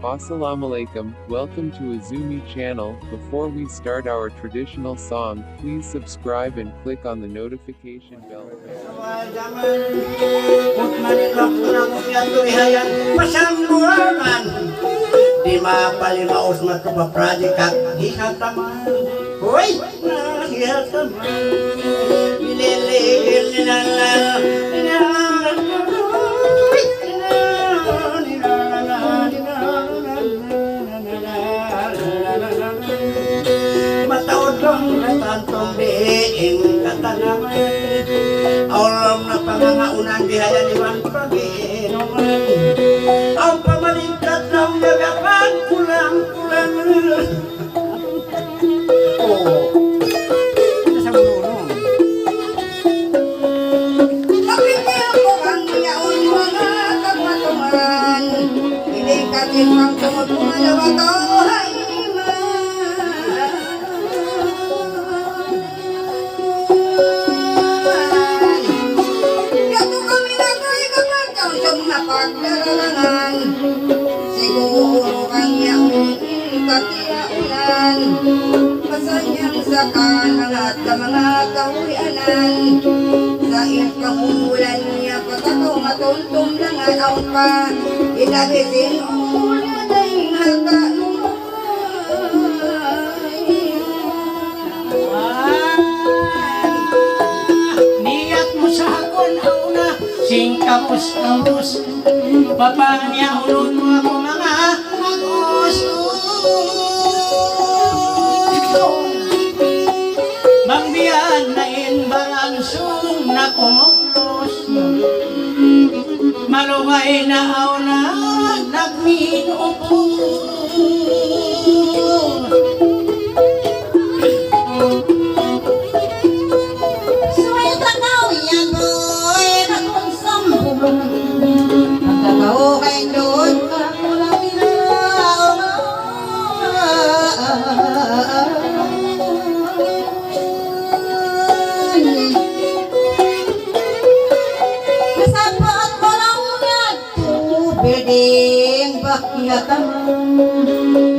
Assalamualaikum, welcome to Azumi channel. Before we start our traditional song, please subscribe and click on the notification bell. Di mapalimaos matubapradikak ihataman. Hoy, ihataman. Ililil nilala. Mataodong natantong diing katanaman. Aulam na pangangaunan dihayan iwan pag-iinuman. Ang pamalingkat ng nagapan kulang-kulang. Oh, ito sa manunong. Kapipil ko ang yaon mga kapatuman. Hindi katimang tumutungan na wakahay. Pagdaralangan siguro kanyang kakiaulan masanyang sakan at mga kahuyanan sa ikahumulan niya patatong matuntum lang ang pa inabisin ulan ay hakanumay niyat mo sa hakon auna sing kapus-kapus papanya ulun mo ako mga agusto mangbiyan na inbalansong na kumulos malungay na auna nagminupo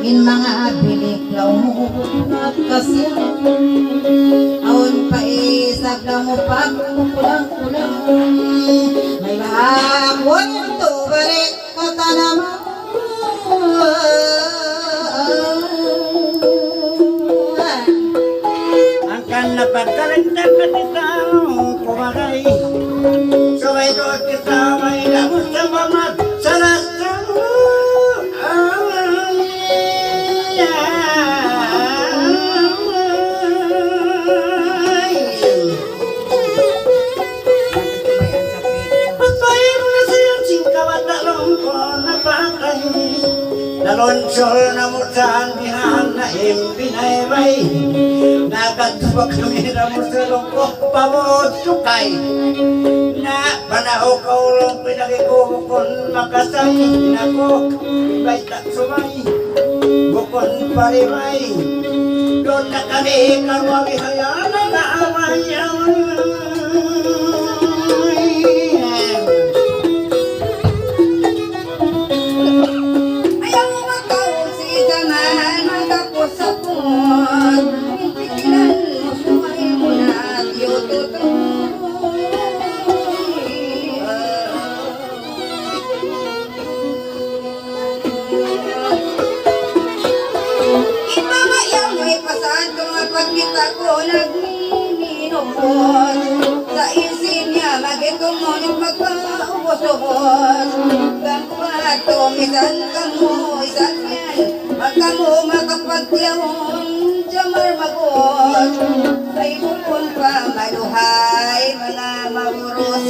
in mga bilik-law mo nagkasyan aon pa isag lang mo pagkukulang-kulang may mahapon ito balik katanaman ang kanapag kalendar na titang kumagay so may doon kita may lamot sa mamag sa Nalonsol na murtaan bihan na impinaybay nakatubak kami na mursalong ko pamudukay na panaho kaulong pinagikubukon makasay nako ibay tak sumay bukon parimay doon na kami karwagi hayana na amayaw kita ko nagminumon sa isin niya magitumonin magpaubos-ubos gampat tumisan kamu isan yan magkamu makapagtiyahon jamar magos ay bukon pa maluhay mga maburos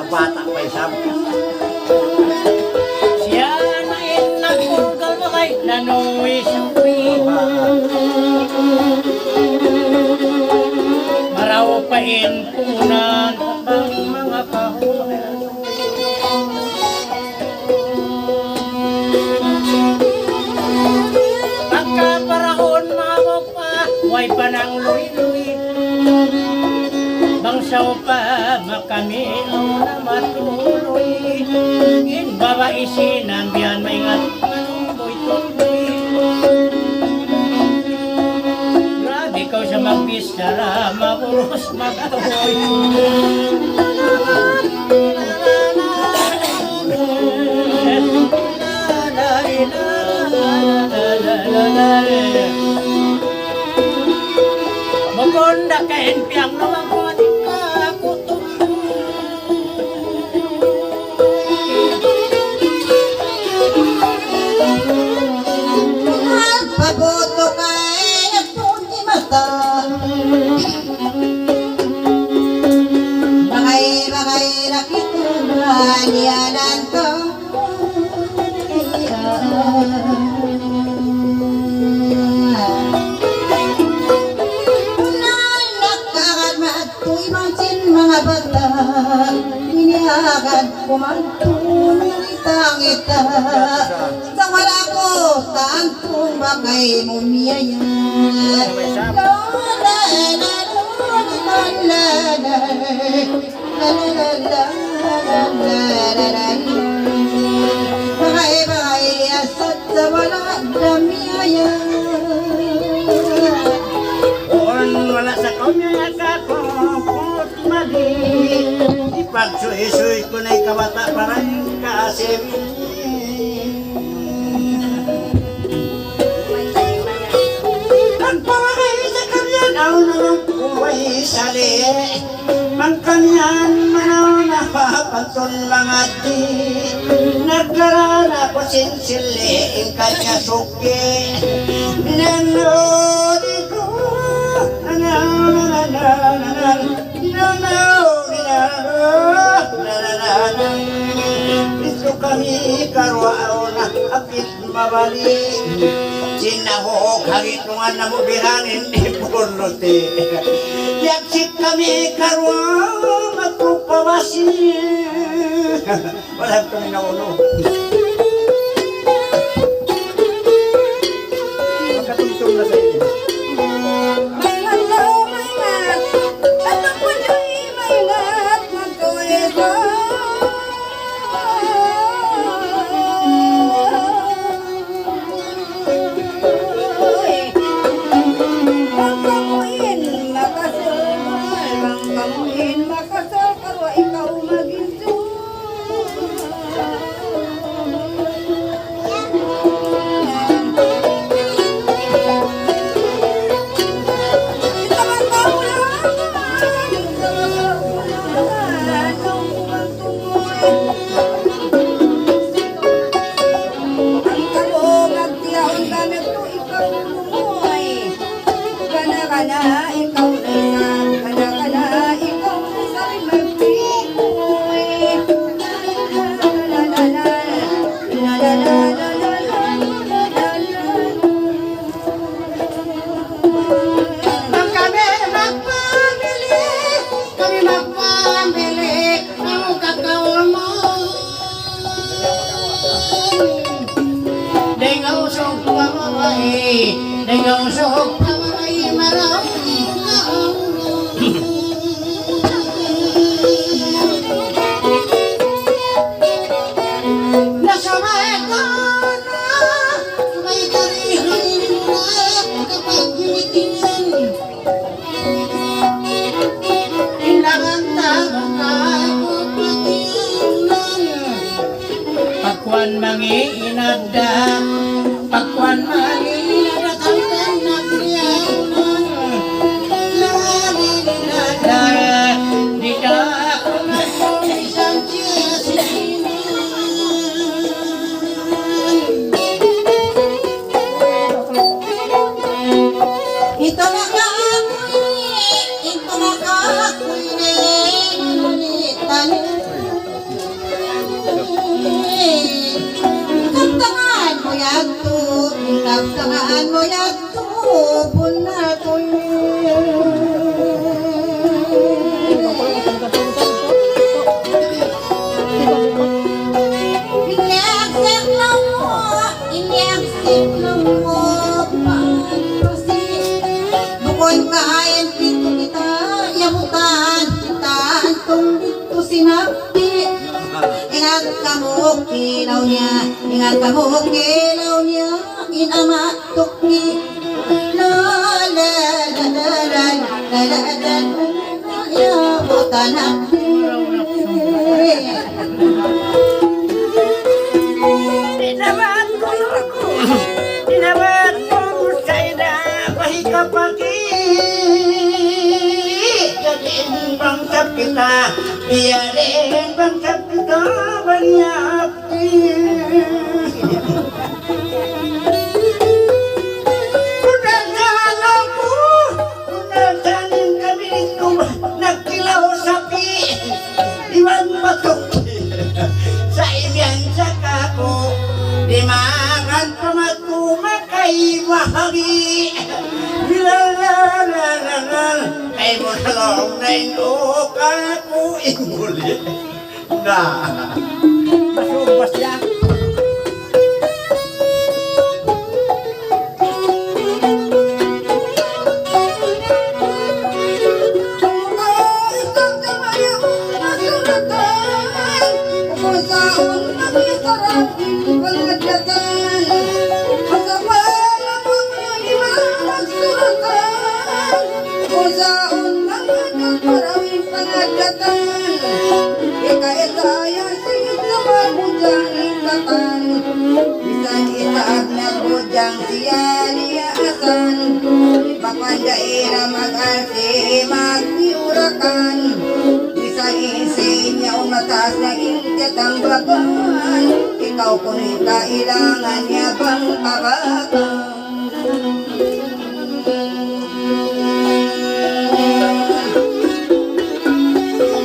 bata pa isang siya na nagpugal mo kay nanuwi-suwi maraw pa in punan ang mga kahulay Nausaw pa makamino na matuloy. Inbawa isinan biyan may ngat manumboy tuloy. Grabe ikaw sa magbisara, maburos mag-ahoy. Maganda kain piang nawang ko di ka kutum. Pagoto kay nagpunti mata. Bakay nakitunan yanan ko. Mga bata, iniagad kumantun ngita-ngita. Sa wala ko, tantong bakay mumiyaya. Bakay asat sa wala damiyaya. Wala sa kanya kako. Ipagsuy-suy ko na'y kabata parang kaasim. Ang pawakay sa kanyan, ako naman kumay sali. Ang kanyan, manaw na papantun lang ati. Nagkaroon ako sinsili, ang kanya suki. Nanodi ko, Ito kami karwao na apit mabalik. Sinahok hagitungan na mo biranin ni Purnote. Yaksik kami karwao matupawasi. Walang kami nauno. Makatungtong na sa inyo. Dengan sok pamay marami nasamay ka na may karihin na kapag gumitingin ilangan tama ako patinan Pagkuan mangiinada, pagkuan mangiinada kang nagriyaw na di ka ako nagpong isang tiyasinan. ito na kakuy tali kantangan mo yato kantangan mo yato puna ko iniaksip na mo bukoy kahayan pito kita yamukan kilaw niya, ingat ka mo kilaw niya, inama tukni. La la la la la la la la ya botanak. Dinaman ko ako, dinaman ko sa'yo na pahikapaki. Jadiin bangsat kita, biarin bangsat kita beryakti. Kudasan aku, kudasanin kami itu nagkilaw sapi, iwan batok. Sa imyan sa kako, di makan pamatu makai bahagi. Lalalalalalal, ay mo salong na ino kako inguli. Nah, masubas yan. Daerah mag-arte, mag-iurakan. Isang insinya o mataas na ingat ang bagan. Ikaw kuno'y kailangan niya bang pakakan.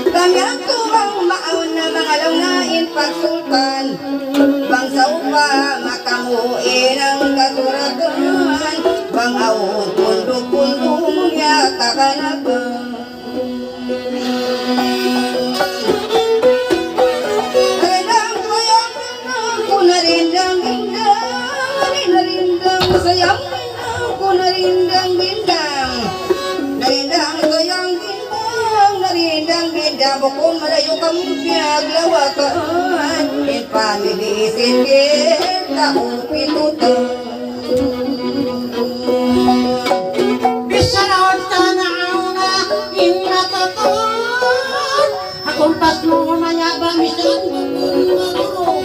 Kami ang tuwang maaon na mga launain pagsultan. Bang sa upa, makamuin ang kasuratan. Bang aon, pundok-pundok niya kakanapan. Narindang sayang ko, narindang bindang, narindang sayang ko, narindang bindang. Narindang sayang bindang, narindang bindang. Bukong malayo kang pinaglawakan, ipamilisin kita upitutan. Kumpas mo mayabang misan magulong.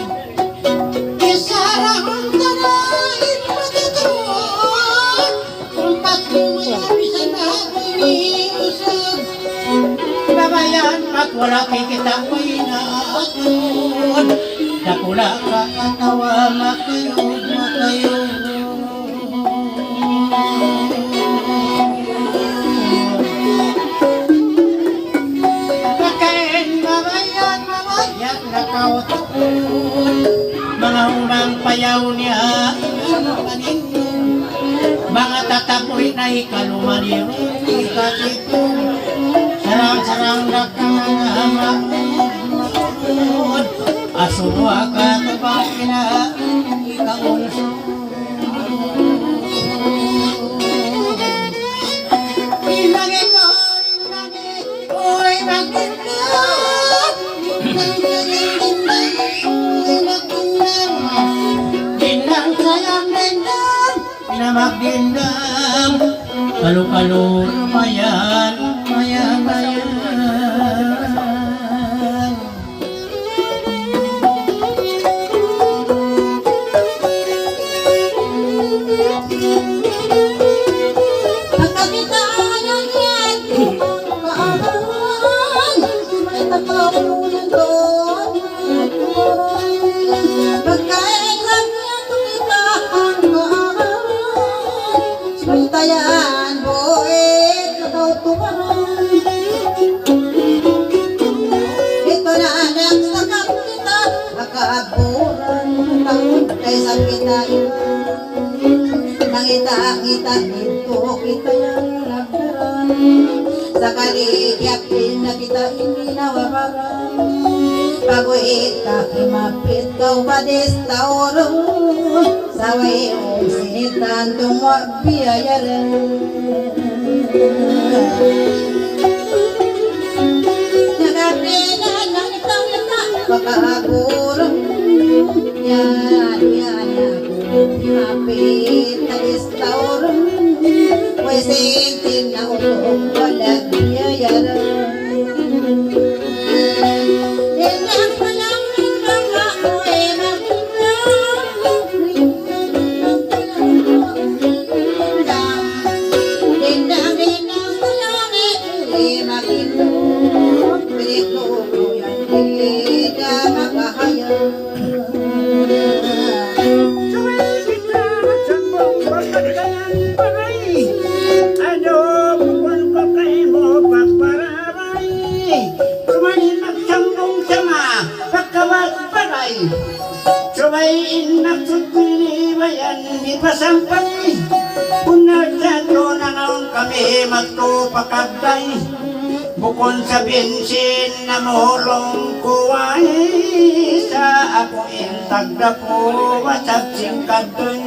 Isarahon ka na ipatatuan. Kumpas mo mayabang misan mag-iusap. Babayan at wala kikita ko'y naatun. Nakula ka katawa makayog makayog. Mga umang payaw niya mga tatapoy na ikalumaniro ikasito sarang-sarang nakangangahama asuwa ka tabaki na ikaunso ilagi ko ilagi oy maganda magdindam kalu-kalu mayan mayan mayan Pagkakitaan yan yan kaaman may takaunan doon pagkaingat niya tumitaan kaaman Tayan boy, kau tumaran. Ito na anak sa kapita, makaaburan ng sa kita Nangita-kita ito kita yang nagdaran. Sa kaligyak din na kita ininawabaran. Paguit ka kimapit kau badis taurong. Saway mong sinitan tungwa biyayaran. Nagapina ng itang ita, pagkaaburong Yan ako mapit na restaurant. May sentin na ulong walang biyayaran. Dendang palang mga ko'y Dendang palang ko'y magindong. Berito ko yan di na makahayang. Pasampay, punagdado na naon kami magtupakagday. Bukon sa bensin na mahulong kuway, sa ako intagda ko wasap singkadoy.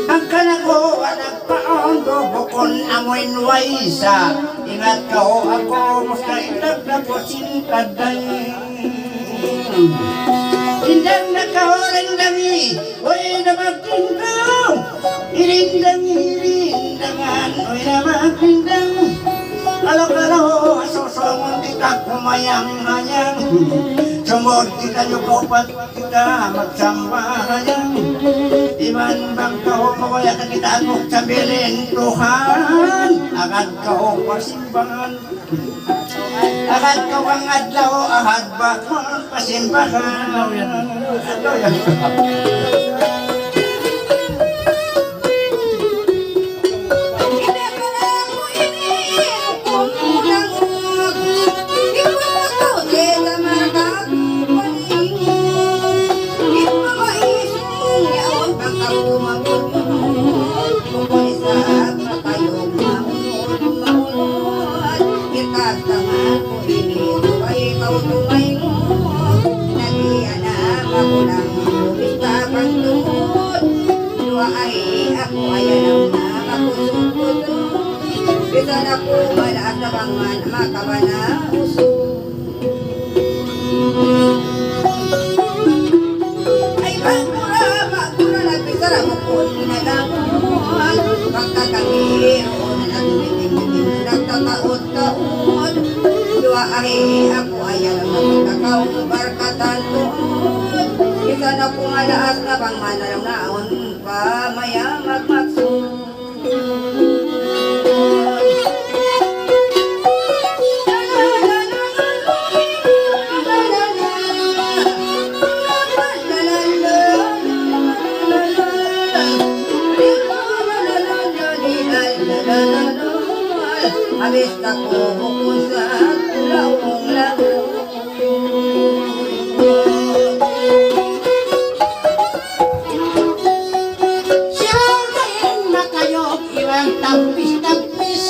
Ang kanako anak paondo bukon amoy waysa, ingat ko ako musta intagda ko singkaday. Indang nakawalan dami, oy na magtindang. Irindang irindangan, oy na magtindang. Kalau susong kita kumayang-hayang. Sumod kita nyukopat kita magsambayang. Iman bang kau mawayakan kita anok sabilin Tuhan. Agad kau pasimbangan. Agad kau ang adlaw, agad ba pasimbahan. Bisan ako malaas na bangman makabana usog. Ay magpura na bisan ako kung ginagawan. Pagkakangiro na nagmiting-miting nagkakaot-kaot. Dua ay ako ayaw na magkakaong barkatan doon. Bisan ako malaas na bangman na lang naon pa maya magmaksong. Habis ako bukod sa kulawang lago. Siyang na kayo iwang tampis-tampis.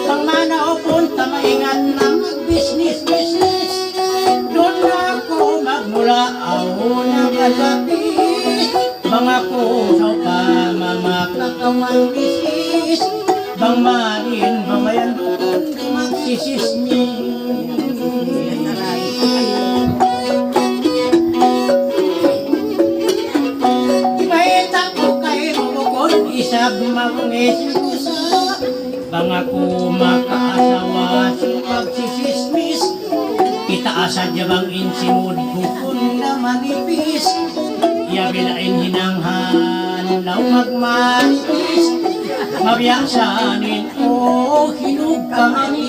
Pang manaw punta maingat na mag-business-business. Doon na ako magmula ako ng kalapis. Mga puso pa mamakakawang bisis. Bang marin, bamayan doon, magsisismi. Ipahita ko kayo bukod, isab mangisikusa. Bang ako makaasawa sa magsisismis. Itaasad niya bang insimod bukod na manipis. Iabilain hinanghan, law magmanipis. Mabiyaksanin o hinug kami.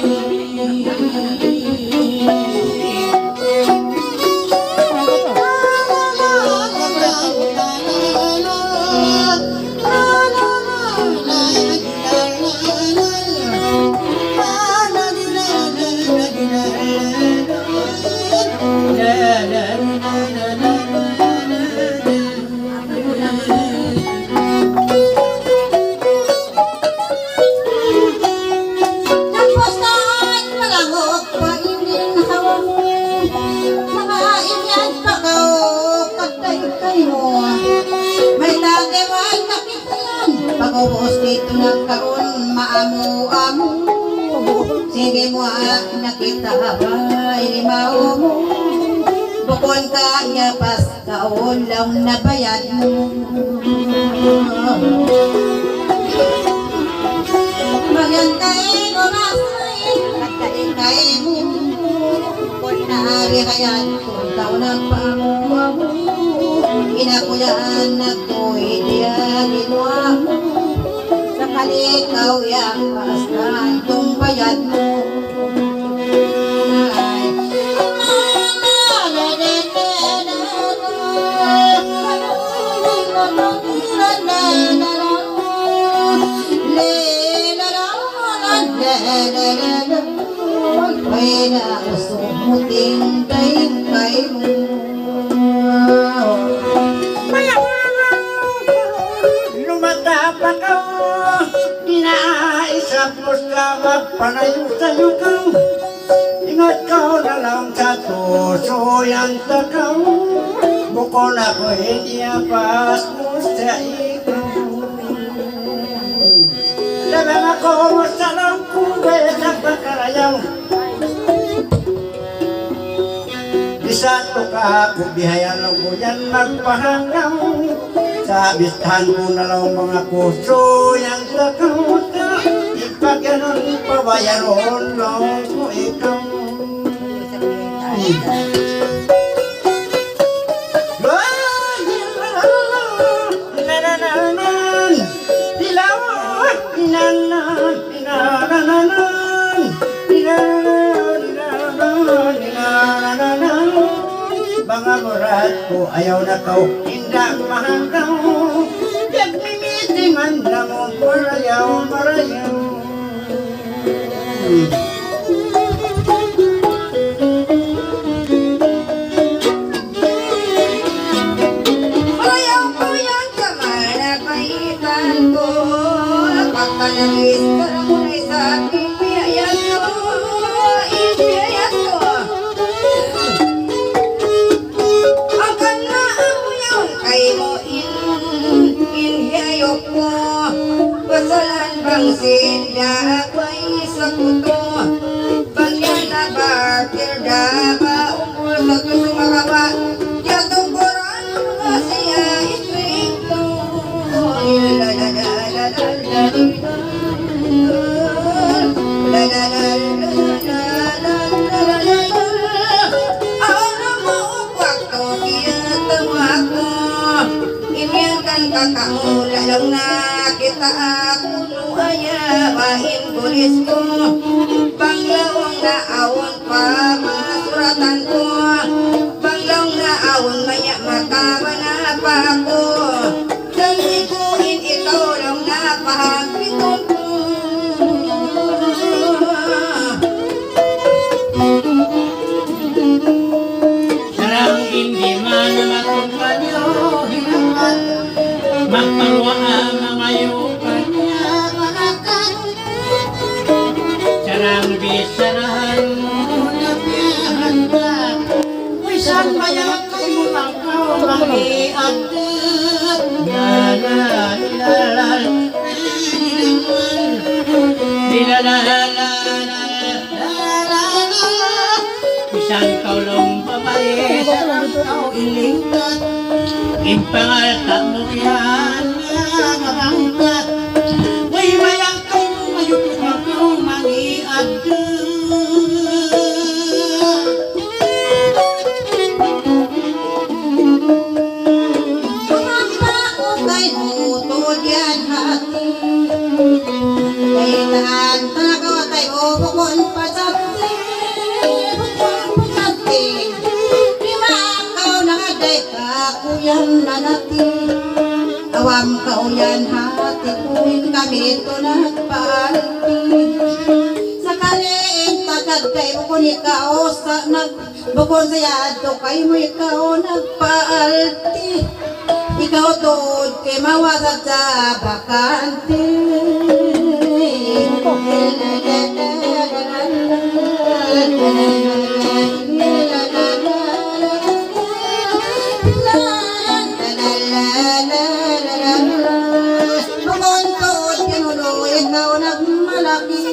Pag-ubos dito nagkaroon maamu-amu. Sige mo nakita ba ilimaw mo. Bukod kanya pas kaulang na bayad mo. Magantay ko masay, nagtalikay mo. Kung naari kayan, kung ikaw nagpamuha mo. Inakuyan na ko'y diya ginawa mo. Sa kalikaw yang pas na itong bayad mo. May nausumuting kay mo. Lumatapa ka, inaisap mo sa magpanayo sa'yo ka. Ingat ka na lang sa tusoyan takaw. Bukod ako hindi apas mo sa ikaw. Labang ako sa lang kung sa pagkarayaw. Isa to ka, kung bihayan ko yan magpahanggang. Sa bistahan ko na lang mga kuso yan sa kauta. Ipag yanon pabayaron lang ko ikaw. Mga murat ko ayaw na kau hinda mahanggaw. Yagmimitiman na mo marayaw. Ayaw ko yan sa malapaitan ko. Pagkanangis ka mo na sa aking biyayat ko. Ibiyayat ko. Akan na ako yun kay mo inhiyayok ko. Pasalan bang sila ako'y sa kuto. Bagyan na bakir da ba umul sa kusumakawa. Yatong koran mo siya istrikto. Kakamula lang na kita ako nuaya mahin pulis ko. Banglawang na awon pa masuratan ko. Banglawang na awon maya makamanap ako. Sandikuin ikaw lang napahapiton ko. Sarang hindi man matungkad yun magparwa ang mga yukan niya manakan. Sarang bisarahan mo na piyahan ka. Uy, saan bayan kay mo lang ka mangiagdat. Bisan kau lang babae, sarang kau ilingkat. Impangalta mo yan mangangkat. Way mayang kay mo mayupit mo mangiagdat. Tumamba ko kay butod yan hati. Kailan tanakaw tayo bukon pasakti. Bukon pasakti. Rimakaw nakaday ka kuyan nanati. Awam kauyan hati kuin kami ito nagpalti. Sakaliin tagad kay bukon ikaw sa bukon sa yado kay mo ikaw nagpaalti. Ikaw tuod kay mawasad sa bakante. Bukon tuod kinulo ikaw nagmalaki.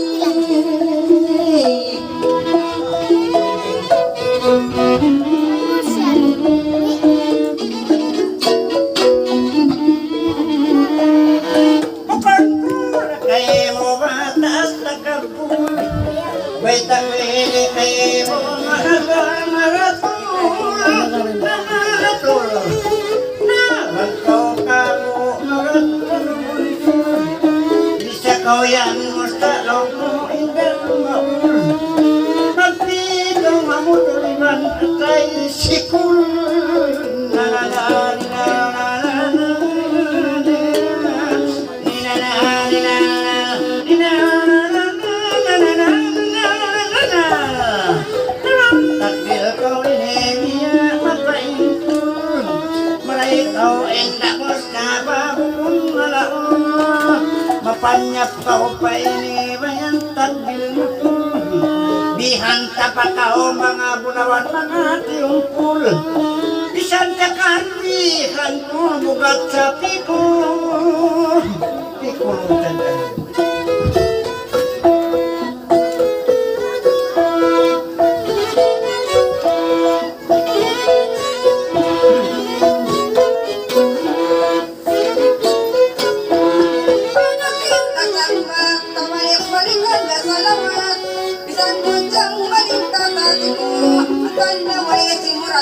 Kau endak muska babun nalaon mapanyap kau pa ini bayan tagbil bihanta pa kau mga bunawan mga tiumpul bisan kakarbihan ko bugat sa pikul pikul tanda.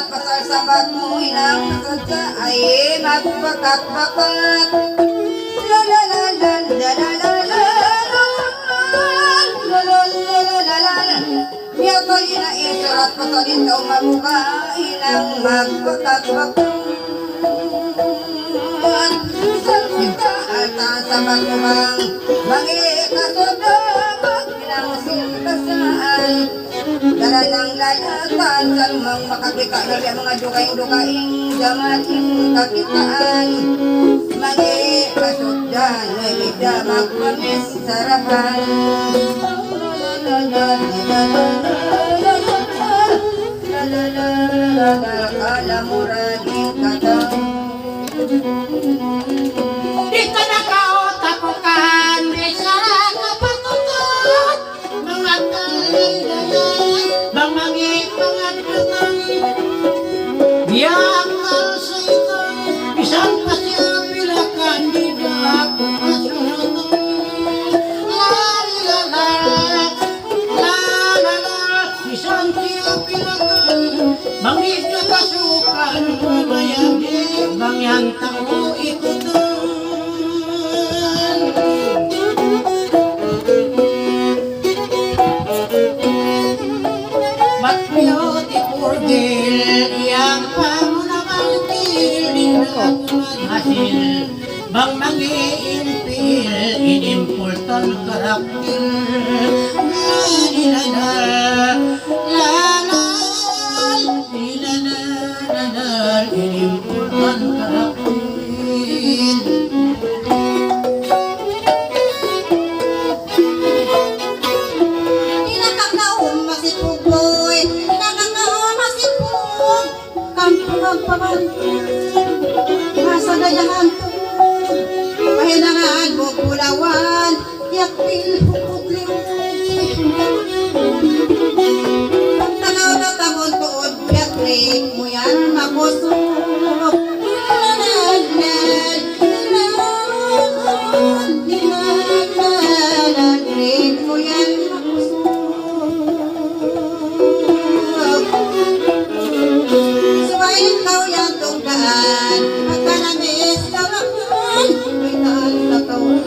Pasal sabat mo ilang masadya ay magpakat-bakat la la la la la la la la la la la la niya ko inaisarat pasalin daw mamuka ilang magpakat-bakat isang kita alta sabat mo bang mangikasodang ilang sintasaan daranang layatan sa lumang makakita na mga dukaing-dukaing damating kakitaan magi kasuddan nagida magpamis sarahan kalamuragin katang Di ka na kaotapukan, di sa kapatutot mga kaligayan, bang mga datang yang sa ito, isang kasi ang pilakan, di na ako kasunod. Isang siya pilakan, bangit na kasukan, mamayagi, bang yan tao ikutan. But beautiful girl, yang pamunabang kiling na maghasil, bang mag-iimpil, inimpultan karakter, inimpultan karakter. Nakakaon masipog boy, nakakaon masipog kampung pamantin, masa dayangan tungkol, pahinangan mo pulawan, yaktil hukuk liwag. Pagtanaw na tamon tuod, yaklik mo yan makusok. Yaklik mo yan suwayin kau yang tunggaan magkanamis kawakan may taon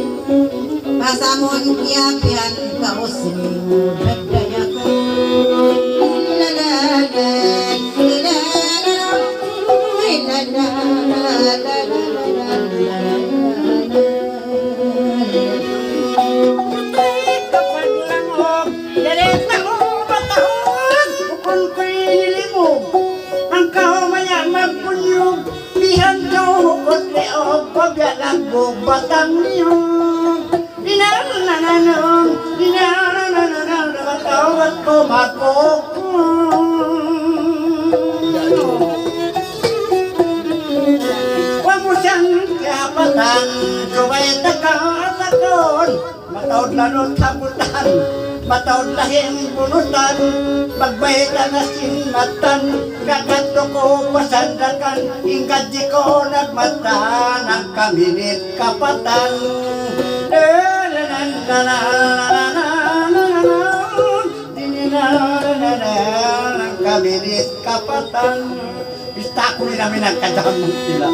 pasamon kiyapian kau sinimod nagdaya ko lalalan batang niyong dinanananong dinanananong nakatawat ko huwag mo siyang kapatan subay takon mataod lanot sabutan mataod lahing bunutan pagbay ka na sinmatan kagato ko pasandakan ingkad di ko nagmata ng kaminit kapatan ng kaminit kapatan bista ko rin namin ang kadamang sila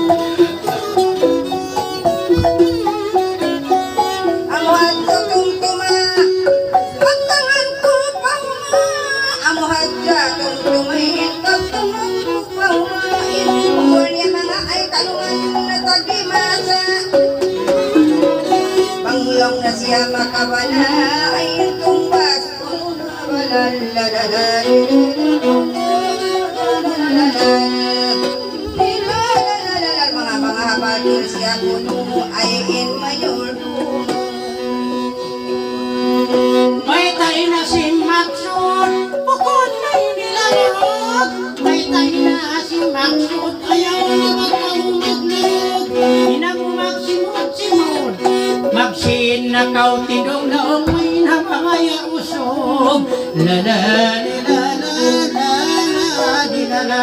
amuhan ko tungtuma pagtangan ko pangma amuhan ka tungtumahin pagtangan ko pangma inumun yung mga ay talungan na tagimasa panghulong na siya makabana ay tumbas mga kuno ay in mayor May tayo na si Maxud, bukod na inilalog. May tayo na si Maxud, ayaw na magkahumaglag. Inang magsimod-simod, magsinakaw tidong na may namangaya usog. La-la-li-la-la-la-la-di-la-la.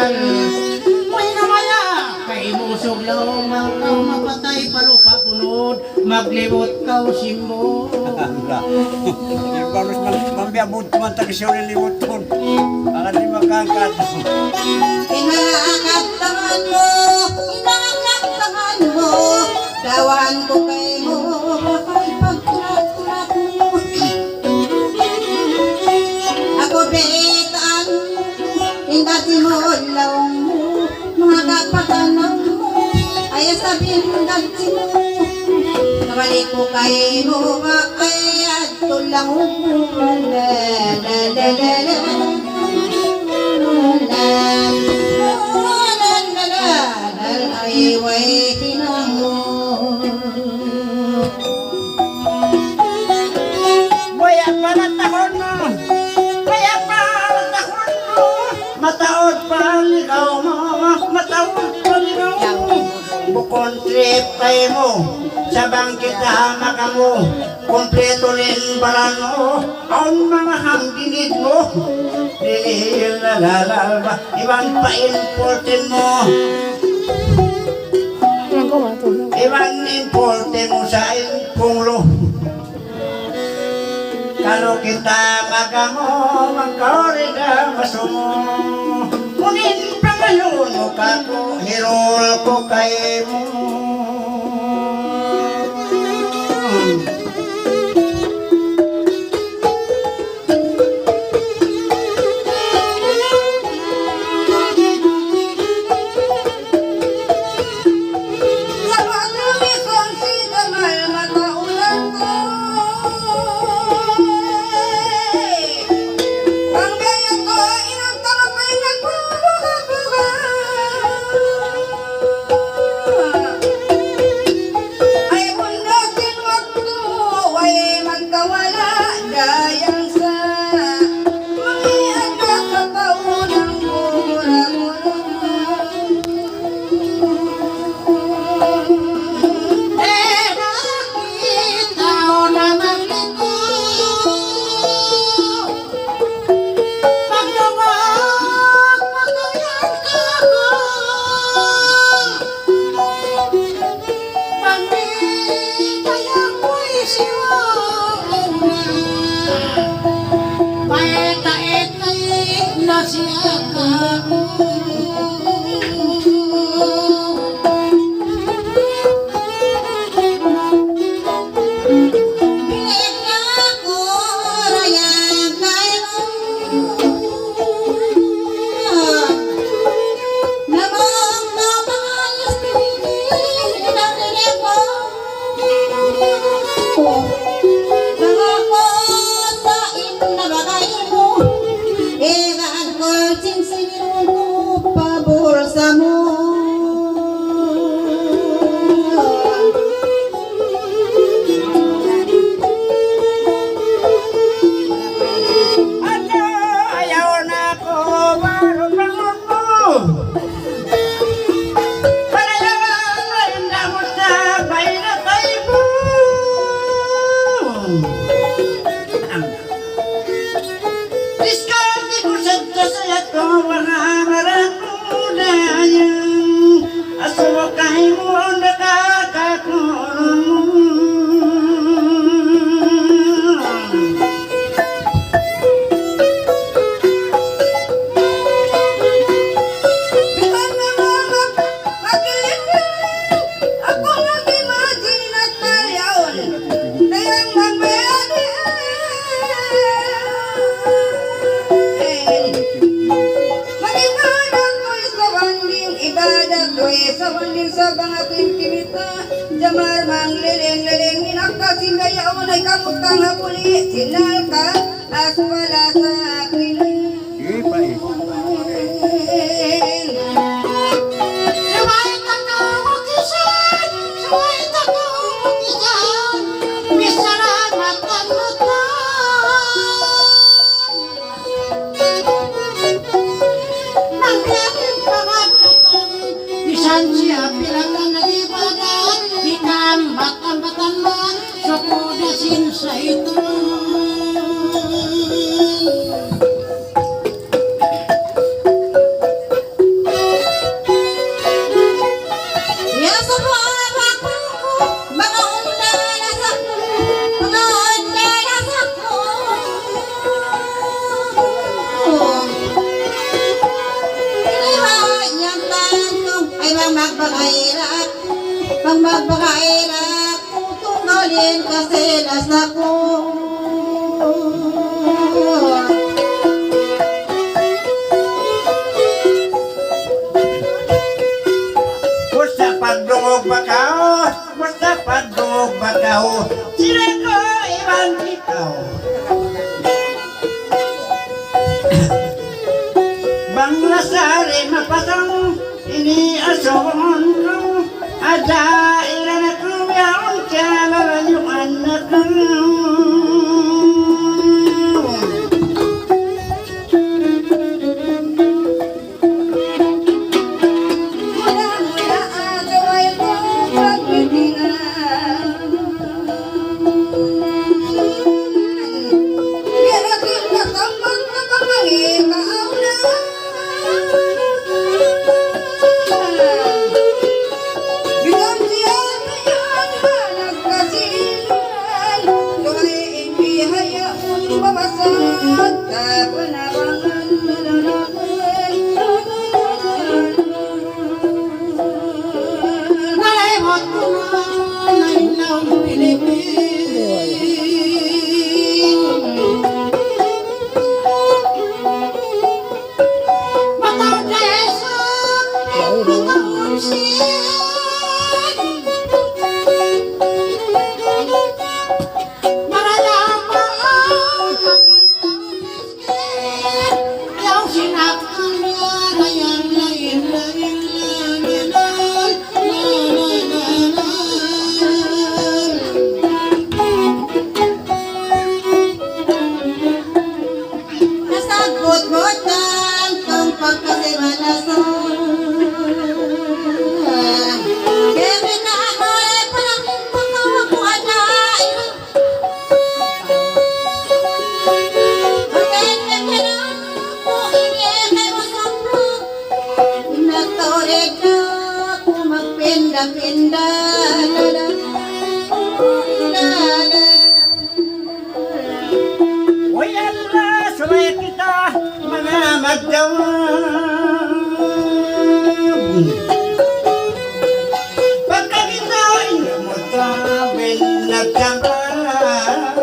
May namaya, kay musog lang makaw mapatay palupa punod. Maglibot kaw simbo. Yung baros mambiabot man tagisyon niliwot po. Akan di makangkat. Inakaktangan mo dawan ko kay mo kay pagtulak-tulak mo ako betaan hindati mo laong mo mga kapatanan mo ay sabihin dati mo nabalik ko kay mo ay tulang mo la la la la la ay hinamo Waya pa na tahon mo. Waya pa na tahon mo. Mataod pa ligaw mo. Mataod pa ligaw mo. Bukon trip kay mo. Sabang kita maka mo. Kompleto rin balan mo. Ang mga hangginid mo. Dili lalalaba. Ibang pa-importin mo. Ibang importin mo sa impunglo. Kalau kita magamo, magkaurida masumo. Kunin pangayon mo kako, hirol ko kay mo. Jamar mang leleng minakasin gaya unay kamot kang hapuli sinal ka aswala sa akin. Saway ka na wakisan, saway Bisan siya pilangan nag-ibadat, ikambat-ambatan mo, sukudasin sa ito. Ya semua aku mga undalas ako, mga undalas ako. Kailangan niyang tanong ay magpakairap, tunggalin kasi las ako. Basta pagdungog bakaw, sila ko ibang ikaw. Banglasari mapasang iniason ko, ada ilan ako yaon kalalayuan ako. Mula-mula ako ay kong pagbitingan. Pero tinatambang na pamangin kaaulan. Bilang siya na yan nagkasilan, lumayin bihayaon babasag, kapanabangan Nalimot ko na ilaw Pilipin. Mataudesan, matauunsin. Maralaman, mag-itauniskin. Ayaw sinaktan niya, layan. Nasagot-gotan kang pagkasiwalasan. Kaya na ako ay parang pagkawakuan na iyong. Bakit ka na ako iniyakay mo sa vlog? Nagtawid na ako magpinda-pinda. Uy Allah, sabay kita mga magdawag. Pagka kita ay namutawin nagtangkad.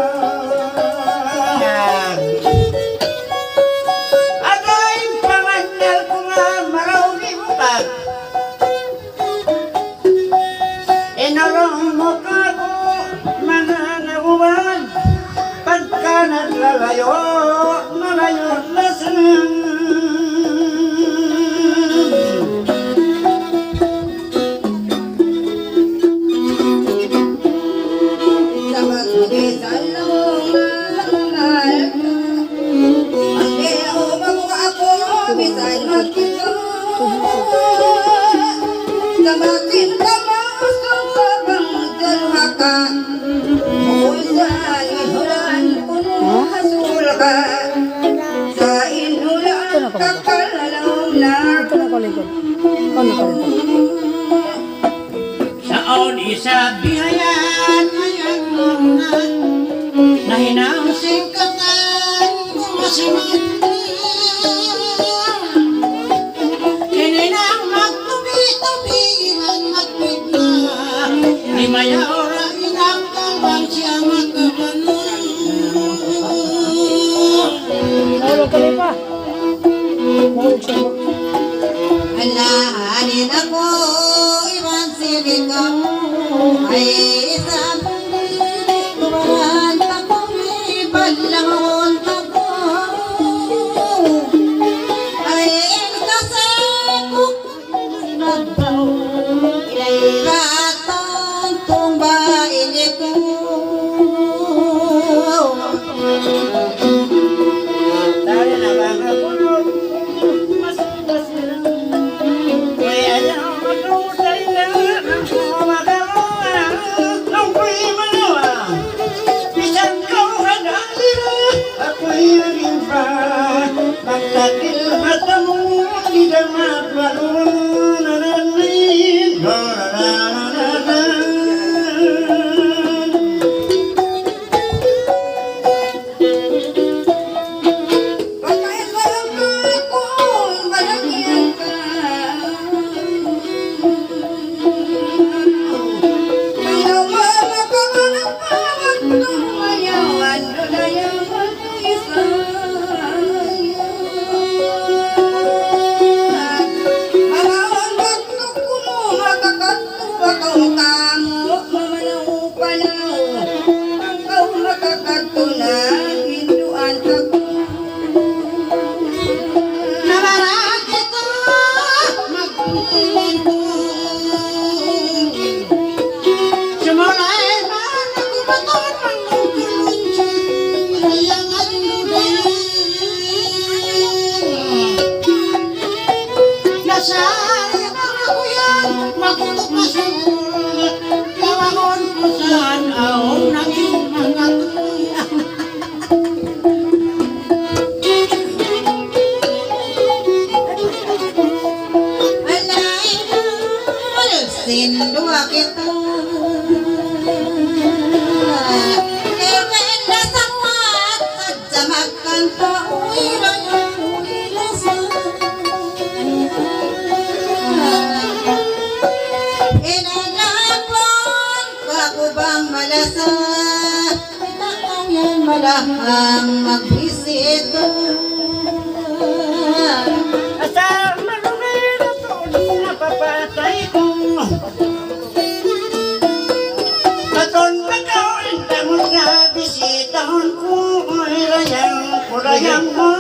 Agay panganal ko nga marawgi utag. Inolong mo ka ko mga nauwag. Pagka naglalayo, malayo na siya. Sabat magisan lang mahal ka. Ande ako mabuka ako, bisan magkita. Sabatin ka mausong sabang dalwa ka. Sa inulan kuno hasul ka. Sa inulan kakalalaw na. Saon isa bihayan ayang mungan, nahinang singkatan kung masimandi. Kininang magtubi-tubigan magpigna, ay maya ora inakabang siya magkabano. Alahanin ako, iwan siligaw. Ay isang tumahan ako, ibalangon ako. Ay ikasako, sinagaw. Ilay katong tumba iliko. Dahil na mga puno, mas na. Uy, ayaw ako Semulai man aku baton mangkulunci yang aduday nasari ako yan makutok na sumul kawangon ko saan aong naging mga tuyang Sindua kita Kewenda sawat Saja makan ta'uwi rasa Inadapon Bago bang malasa Takang yan malahang magbisit Asal marumay na to napapatay ko. Aton pagkain tamo sa bisitahon ko ay layang mo.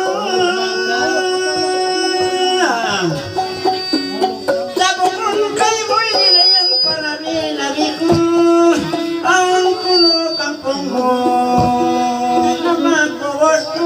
Sabon kay mo'y nilayang palabi-labi ko. Ang puno kampong mo na magbawas ko.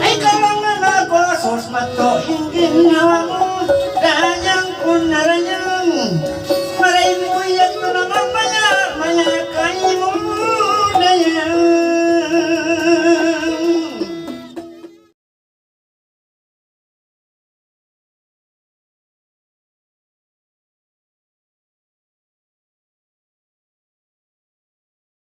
Ay, kalang mga gwasos mato, hindi nga ako